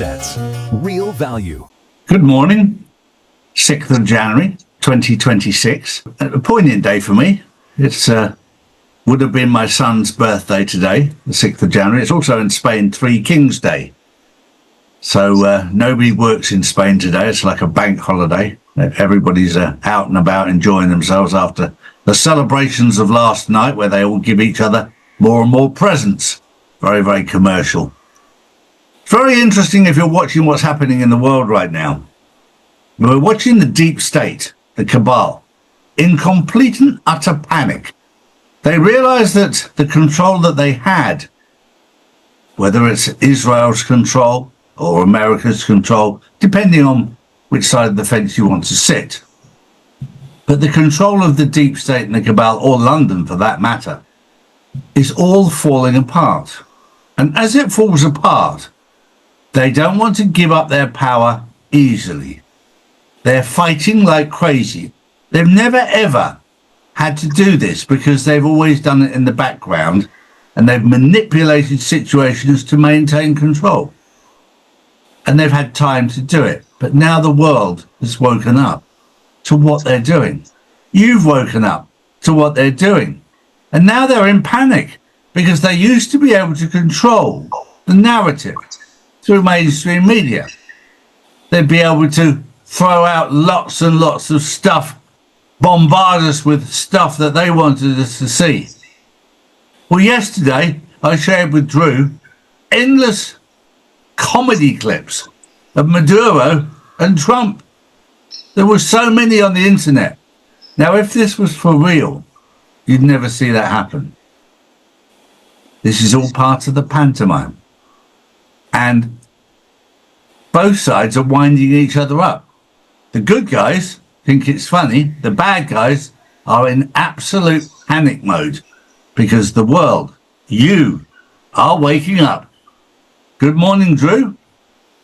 assets. Real value. Good morning, 6th of January 2026. A poignant day for me. It's would have been my son's birthday today, the 6th of January. It's also in Spain, Three Kings Day. So nobody works in Spain today. It's like a bank holiday. Everybody's out and about enjoying themselves after the celebrations of last night, where they all give each other more and more presents. Very, very commercial. It's very interesting if you're watching what's happening in the world right now. We're watching the deep state, the cabal, in complete and utter panic. They realize that the control that they had, whether it's Israel's control or America's control, depending on which side of the fence you want to sit, but the control of the deep state and the cabal, or London for that matter, is all falling apart. And as it falls apart, they don't want to give up their power easily. They're fighting like crazy. They've never ever had to do this because they've always done it in the background, and they've manipulated situations to maintain control. And they've had time to do it. But now the world has woken up to what they're doing. You've woken up to what they're doing. And now they're in panic because they used to be able to control the narrative through mainstream media. They'd be able to throw out lots and lots of stuff, bombard us with stuff that they wanted us to see. Well, yesterday I shared with Drew endless comedy clips of Maduro and Trump. There were so many on the internet. Now, if this was for real, you'd never see that happen. This is all part of the pantomime. And both sides are winding each other up. The good guys think it's funny. The bad guys are in absolute panic mode because the world, you, are waking up. Good morning, Drew.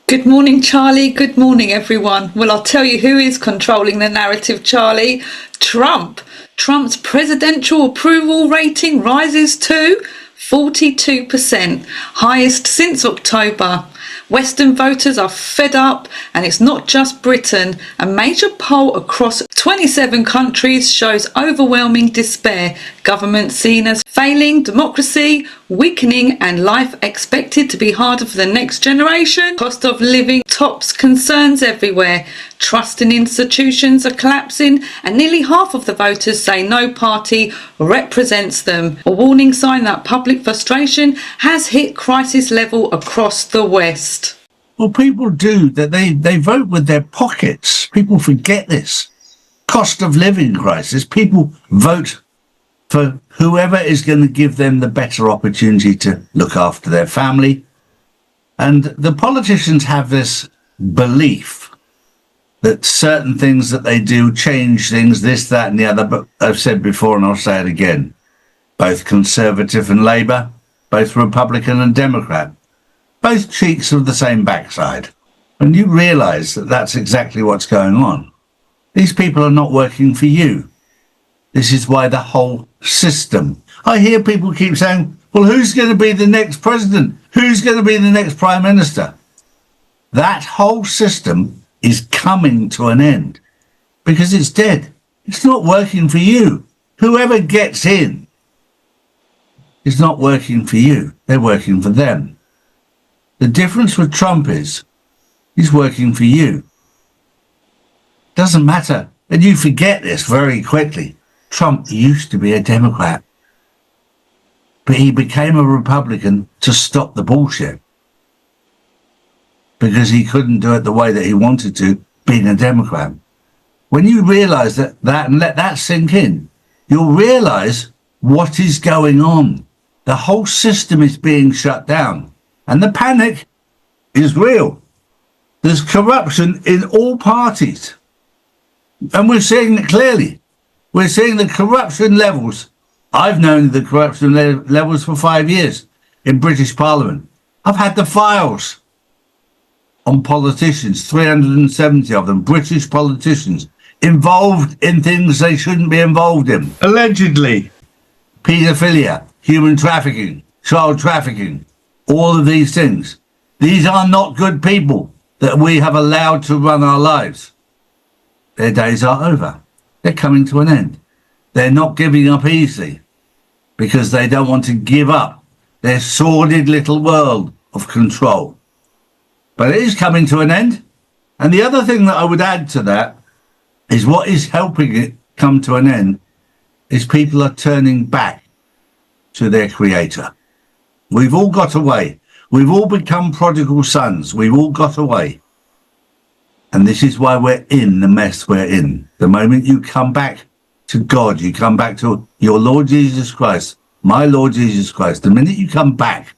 Good morning, Charlie. Good morning, everyone. Well, I'll tell you who is controlling the narrative, Charlie. Trump. Trump's presidential approval rating rises to 42%, highest since October. Western voters are fed up, and it's not just Britain. A major poll across 27 countries shows overwhelming despair. Government seen as failing, democracy weakening, and life expected to be harder for the next generation. Cost of living tops concerns everywhere. Trust in institutions are collapsing, and nearly half of the voters say no party represents them. A warning sign that public frustration has hit crisis level across the West. Well, people do that. They vote with their pockets. People forget this. Cost of living crisis. People vote for whoever is going to give them the better opportunity to look after their family. And the politicians have this belief that certain things that they do change things, this, that, and the other. But I've said before, and I'll say it again, both Conservative and Labour, both Republican and Democrat, both cheeks of the same backside. And you realise that that's exactly what's going on. These people are not working for you. This is why the whole system. I hear people keep saying, well, who's going to be the next president? Who's going to be the next prime minister? That whole system is coming to an end because it's dead. It's not working for you. Whoever gets in is not working for you. They're working for them. The difference with Trump is he's working for you. Doesn't matter. And you forget this very quickly. Trump used to be a Democrat, but he became a Republican to stop the bullshit because he couldn't do it the way that he wanted to, being a Democrat. When you realize that and let that sink in, you'll realize what is going on. The whole system is being shut down. And the panic is real. There's corruption in all parties. And we're seeing it clearly. We're seeing the corruption levels. I've known the corruption levels for 5 years in British Parliament. I've had the files on politicians, 370 of them, British politicians, involved in things they shouldn't be involved in. Allegedly. Paedophilia, human trafficking, child trafficking, all of these things. These are not good people that we have allowed to run our lives. Their days are over. They're coming to an end. They're not giving up easily because they don't want to give up their sordid little world of control. But it is coming to an end. And the other thing that I would add to that is what is helping it come to an end is people are turning back to their creator. We've all got away. We've all become prodigal sons. We've all got away. And this is why we're in the mess we're in. The moment you come back to God, you come back to your Lord Jesus Christ, my Lord Jesus Christ, the minute you come back,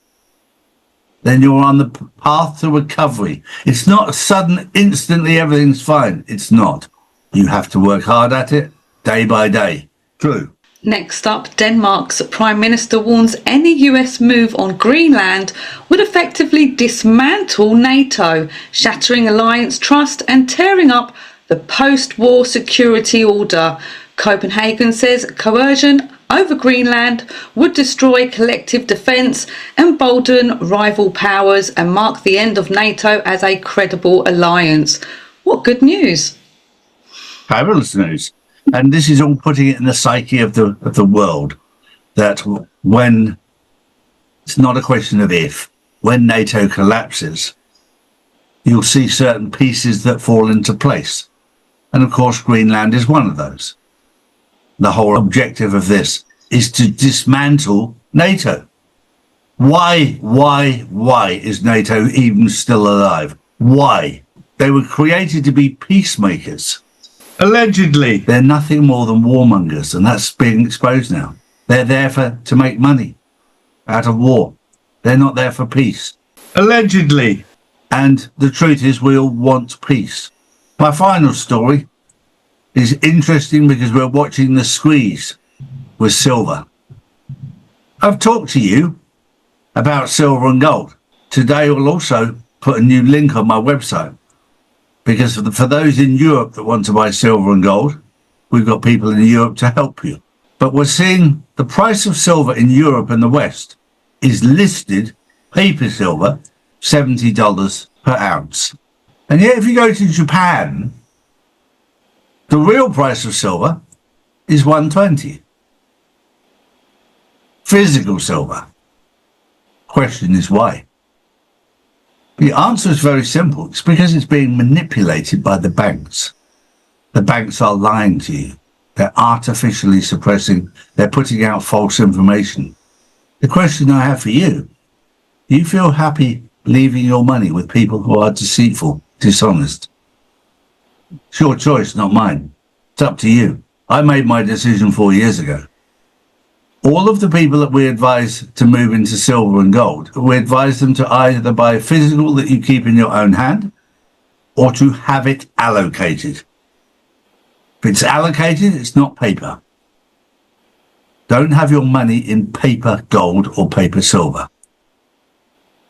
then you're on the path to recovery. It's not sudden, instantly everything's fine. It's not. You have to work hard at it, day by day. True. Next up, Denmark's Prime Minister warns any US move on Greenland would effectively dismantle NATO, shattering alliance trust and tearing up the post-war security order. Copenhagen says coercion over Greenland would destroy collective defence, embolden rival powers and mark the end of NATO as a credible alliance. What good news. Fabulous news. And this is all putting it in the psyche of the world, that when it's not a question of if, when NATO collapses, you'll see certain pieces that fall into place. And of course, Greenland is one of those. The whole objective of this is to dismantle NATO. Why is NATO even still alive? Why? They were created to be peacemakers. Allegedly. They're nothing more than warmongers, and that's being exposed now. They're there to make money out of war. They're not there for peace. Allegedly. And the truth is, we all want peace. My final story is interesting because we're watching the squeeze with silver. I've talked to you about silver and gold. Today we'll also put a new link on my website, because for those in Europe that want to buy silver and gold, we've got people in Europe to help you. But we're seeing the price of silver in Europe and the West is listed, paper silver, $70 per ounce. And yet if you go to Japan, the real price of silver is $120. Physical silver. Question is why? The answer is very simple. It's because it's being manipulated by the banks. The banks are lying to you. They're artificially suppressing. They're putting out false information. The question I have for you, do you feel happy leaving your money with people who are deceitful, dishonest? It's your choice, not mine. It's up to you. I made my decision 4 years ago. All of the people that we advise to move into silver and gold, we advise them to either buy physical that you keep in your own hand or to have it allocated. If it's allocated, it's not paper. Don't have your money in paper gold or paper silver.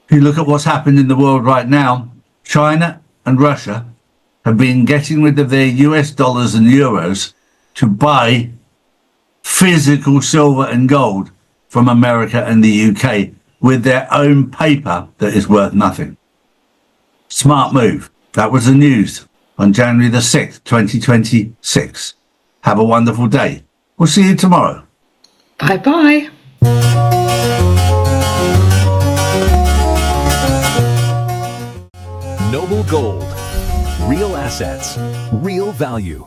If you look at what's happened in the world right now, China and Russia have been getting rid of their US dollars and euros to buy physical silver and gold from America and the UK with their own paper that is worth nothing. Smart move. That was the news on January the 6th, 2026. Have a wonderful day. We'll see you tomorrow. Bye-bye. Noble Gold. Real assets. Real value.